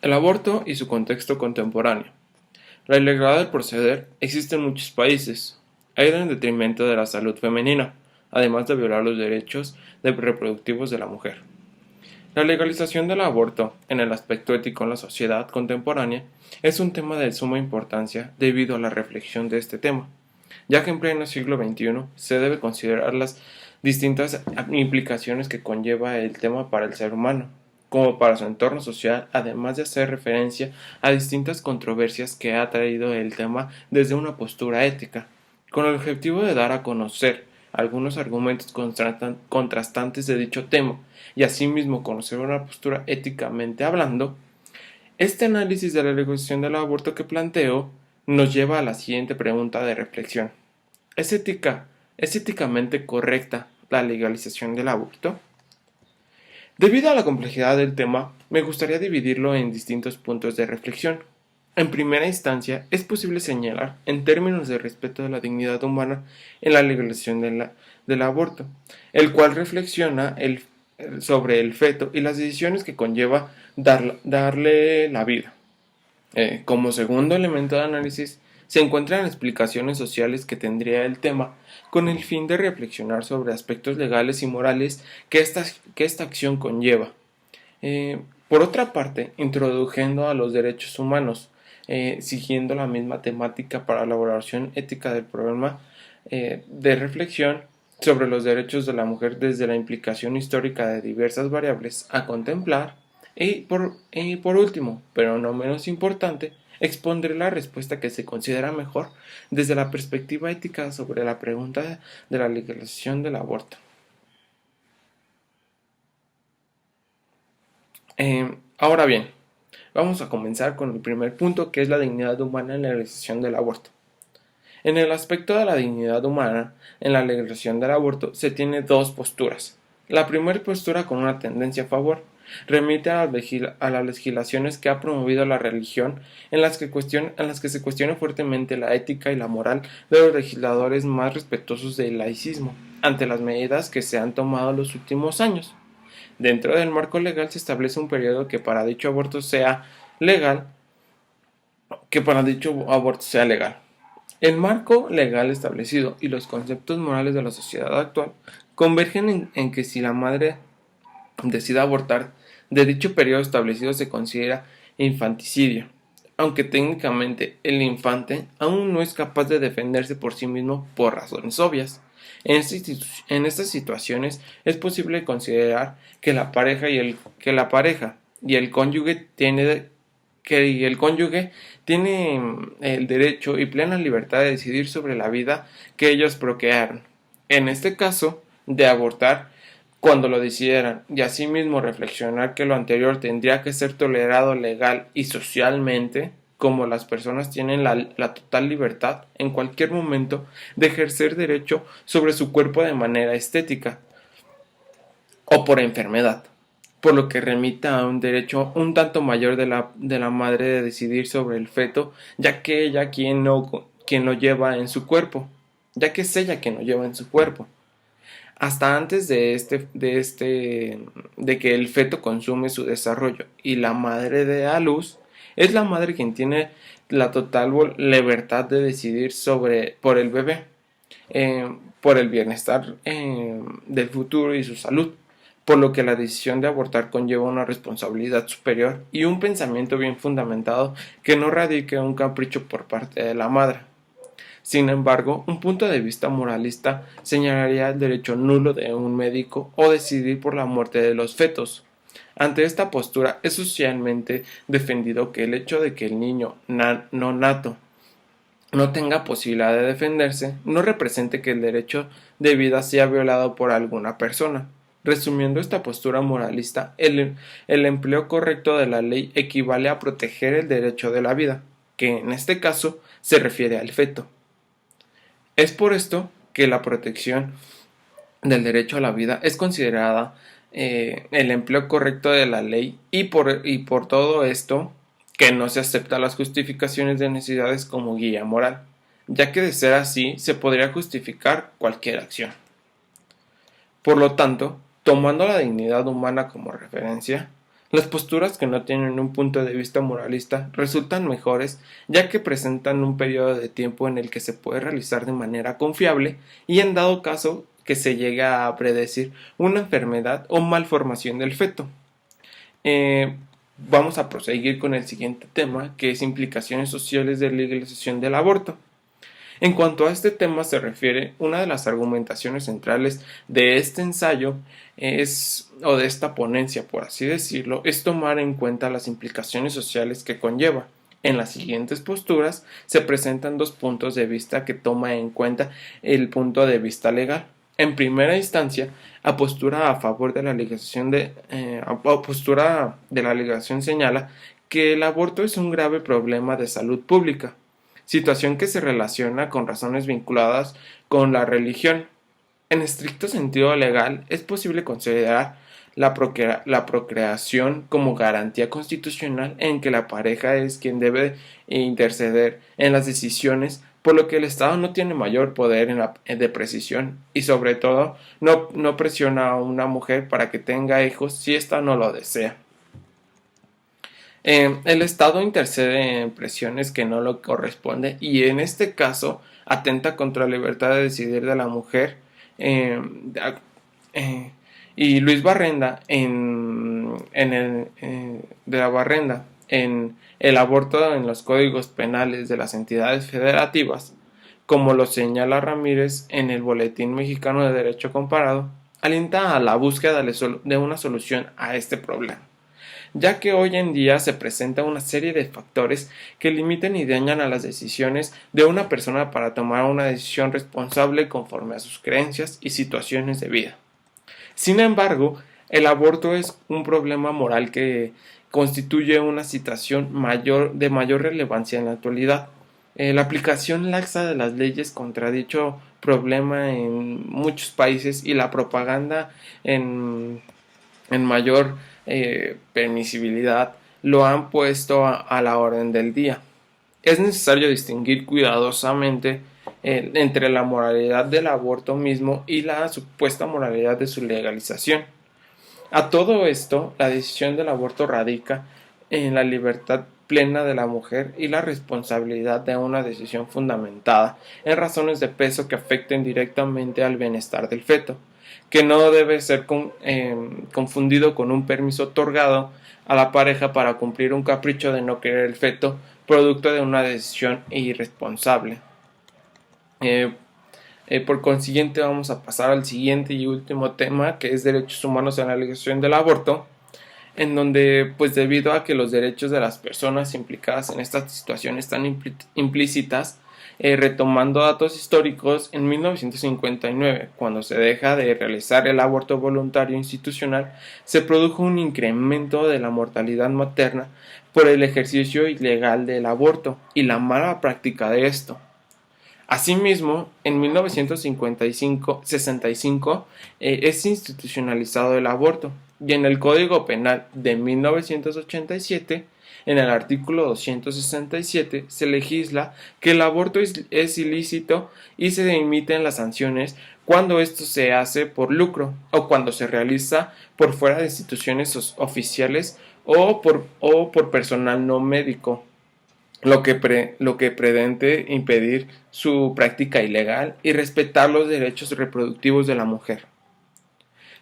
El aborto y su contexto contemporáneo. La ilegalidad del proceder existe en muchos países. Ha ido en detrimento de la salud femenina, además de violar los derechos reproductivos de la mujer. La legalización del aborto, en el aspecto ético en la sociedad contemporánea, es un tema de suma importancia debido a la reflexión de este tema, ya que en pleno siglo XXI se debe considerar las distintas implicaciones que conlleva el tema para el ser humano, como para su entorno social, además de hacer referencia a distintas controversias que ha traído el tema desde una postura ética, con el objetivo de dar a conocer algunos argumentos contrastantes de dicho tema y asimismo conocer una postura éticamente hablando. Este análisis de la legalización del aborto que planteo nos lleva a la siguiente pregunta de reflexión. ¿Es éticamente correcta la legalización del aborto? Debido a la complejidad del tema, me gustaría dividirlo en distintos puntos de reflexión. En primera instancia, es posible señalar, en términos de respeto de la dignidad humana, en la legalización del aborto, el cual reflexiona sobre el feto y las decisiones que conlleva darle la vida. Como segundo elemento de análisis, se encuentran explicaciones sociales que tendría el tema con el fin de reflexionar sobre aspectos legales y morales que esta acción conlleva. Por otra parte, introduciendo a los derechos humanos, siguiendo la misma temática para la elaboración ética del problema de reflexión sobre los derechos de la mujer desde la implicación histórica de diversas variables a contemplar, y por último, pero no menos importante, expondré la respuesta que se considera mejor desde la perspectiva ética sobre la pregunta de la legalización del aborto. Ahora bien, vamos a comenzar con el primer punto, que es la dignidad humana en la legalización del aborto. En el aspecto de la dignidad humana, en la legalización del aborto, se tiene dos posturas. La primera postura, con una tendencia a favor, remite a las legislaciones que ha promovido la religión, en las que se cuestiona fuertemente la ética y la moral de los legisladores más respetuosos del laicismo, ante las medidas que se han tomado en los últimos años. Dentro del marco legal se establece un periodo que para dicho aborto sea legal. El marco legal establecido y los conceptos morales de la sociedad actual convergen en que si la madre decide abortar, de dicho periodo establecido se considera infanticidio, aunque técnicamente el infante aún no es capaz de defenderse por sí mismo por razones obvias. En estas situaciones es posible considerar que la pareja y el cónyuge tiene el derecho y plena libertad de decidir sobre la vida que ellos procrearon, en este caso, de abortar cuando lo decidieran, y asimismo reflexionar que lo anterior tendría que ser tolerado legal y socialmente, como las personas tienen la total libertad en cualquier momento de ejercer derecho sobre su cuerpo de manera estética o por enfermedad, por lo que remita a un derecho un tanto mayor de la madre de decidir sobre el feto, ya que ella quien lo lleva en su cuerpo, ya que es ella quien lo lleva en su cuerpo. Hasta antes de que el feto consume su desarrollo y la madre dé a luz, es la madre quien tiene la total libertad de decidir por el bebé, por el bienestar del futuro y su salud, por lo que la decisión de abortar conlleva una responsabilidad superior y un pensamiento bien fundamentado que no radique en un capricho por parte de la madre. Sin embargo, un punto de vista moralista señalaría el derecho nulo de un médico o decidir por la muerte de los fetos. Ante esta postura es socialmente defendido que el hecho de que el niño no nato no tenga posibilidad de defenderse no represente que el derecho de vida sea violado por alguna persona. Resumiendo esta postura moralista, el empleo correcto de la ley equivale a proteger el derecho de la vida, que en este caso se refiere al feto. Es por esto que la protección del derecho a la vida es considerada el empleo correcto de la ley y por todo esto que no se aceptan las justificaciones de necesidades como guía moral, ya que de ser así se podría justificar cualquier acción. Por lo tanto, tomando la dignidad humana como referencia, Las posturas que no tienen un punto de vista moralista resultan mejores, ya que presentan un periodo de tiempo en el que se puede realizar de manera confiable y en dado caso que se llegue a predecir una enfermedad o malformación del feto. Eh, Vamos a proseguir con el siguiente tema, que es implicaciones sociales de la legalización del aborto. En cuanto a este tema se refiere, una de las argumentaciones centrales de este ensayo o de esta ponencia, por así decirlo, es tomar en cuenta las implicaciones sociales que conlleva. En las siguientes posturas se presentan dos puntos de vista que toma en cuenta el punto de vista legal. En primera instancia, la postura a favor de la legalización postura de la legalización señala que el aborto es un grave problema de salud pública, situación que se relaciona con razones vinculadas con la religión. En estricto sentido legal, es posible considerar la procreación como garantía constitucional en que la pareja es quien debe interceder en las decisiones, por lo que el Estado no tiene mayor poder de precisión y sobre todo no presiona a una mujer para que tenga hijos si ésta no lo desea. El Estado intercede en presiones que no le corresponde y en este caso atenta contra la libertad de decidir de la mujer. Y Luis Barrenda en el aborto en los códigos penales de las entidades federativas, como lo señala Ramírez en el Boletín Mexicano de Derecho Comparado, alienta a la búsqueda de una solución a este problema, ya que hoy en día se presenta una serie de factores que limitan y dañan a las decisiones de una persona para tomar una decisión responsable conforme a sus creencias y situaciones de vida. Sin embargo, el aborto es un problema moral que constituye una situación de mayor relevancia en la actualidad. La aplicación laxa de las leyes contra dicho problema en muchos países y la propaganda en mayor permisibilidad lo han puesto a la orden del día. Es necesario distinguir cuidadosamente entre la moralidad del aborto mismo y la supuesta moralidad de su legalización. A todo esto, la decisión del aborto radica en la libertad plena de la mujer y la responsabilidad de una decisión fundamentada en razones de peso que afecten directamente al bienestar del feto, que no debe ser confundido con un permiso otorgado a la pareja para cumplir un capricho de no querer el feto, producto de una decisión irresponsable. Por consiguiente, vamos a pasar al siguiente y último tema, que es derechos humanos en la legalización del aborto, en donde, pues debido a que los derechos de las personas implicadas en estas situaciones están implícitas, retomando datos históricos, en 1959, cuando se deja de realizar el aborto voluntario institucional, se produjo un incremento de la mortalidad materna por el ejercicio ilegal del aborto y la mala práctica de esto. Asimismo, en 1965 es institucionalizado el aborto y en el Código Penal de 1987, en el artículo 267, se legisla que el aborto es ilícito y se emiten las sanciones cuando esto se hace por lucro o cuando se realiza por fuera de instituciones oficiales o por personal no médico, lo que pretende impedir su práctica ilegal y respetar los derechos reproductivos de la mujer.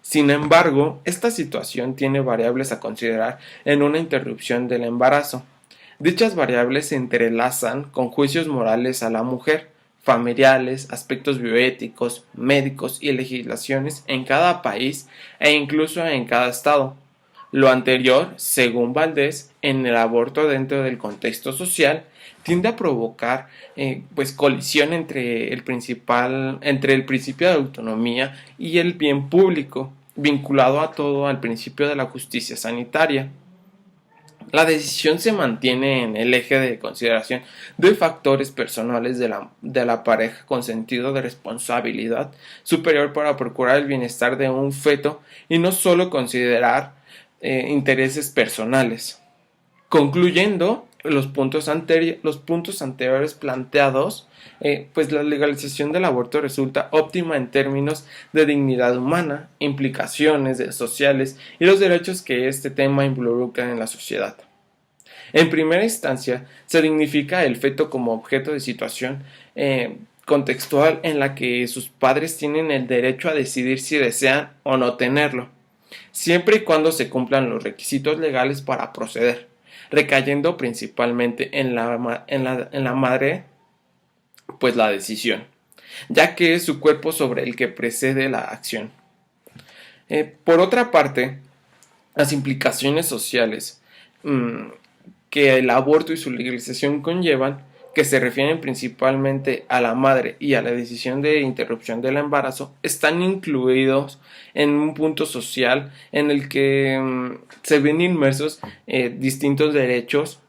Sin embargo, esta situación tiene variables a considerar en una interrupción del embarazo. Dichas variables se entrelazan con juicios morales a la mujer, familiares, aspectos bioéticos, médicos y legislaciones en cada país e incluso en cada estado. Lo anterior, según Valdés, en el aborto dentro del contexto social, tiende a provocar colisión entre el principio de autonomía y el bien público, vinculado a todo al principio de la justicia sanitaria. La decisión se mantiene en el eje de consideración de factores personales de la pareja con sentido de responsabilidad superior para procurar el bienestar de un feto y no solo considerar intereses personales. Concluyendo, los puntos anteriores planteados, pues la legalización del aborto resulta óptima en términos de dignidad humana, implicaciones sociales y los derechos que este tema involucra en la sociedad. En primera instancia, se dignifica el feto como objeto de situación contextual en la que sus padres tienen el derecho a decidir si desean o no tenerlo, siempre y cuando se cumplan los requisitos legales para proceder, recayendo principalmente en la madre, pues la decisión, ya que es su cuerpo sobre el que precede la acción. Por otra parte, las implicaciones sociales que el aborto y su legalización conllevan, que se refieren principalmente a la madre y a la decisión de interrupción del embarazo, están incluidos en un punto social en el que se ven inmersos distintos derechos.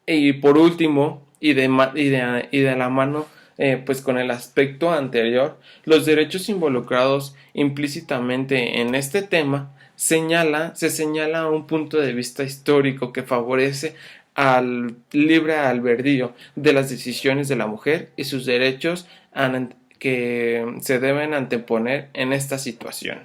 Y por último, y de la mano pues con el aspecto anterior, los derechos involucrados implícitamente en este tema se señala un punto de vista histórico que favorece al libre albedrío de las decisiones de la mujer y sus derechos que se deben anteponer en esta situación.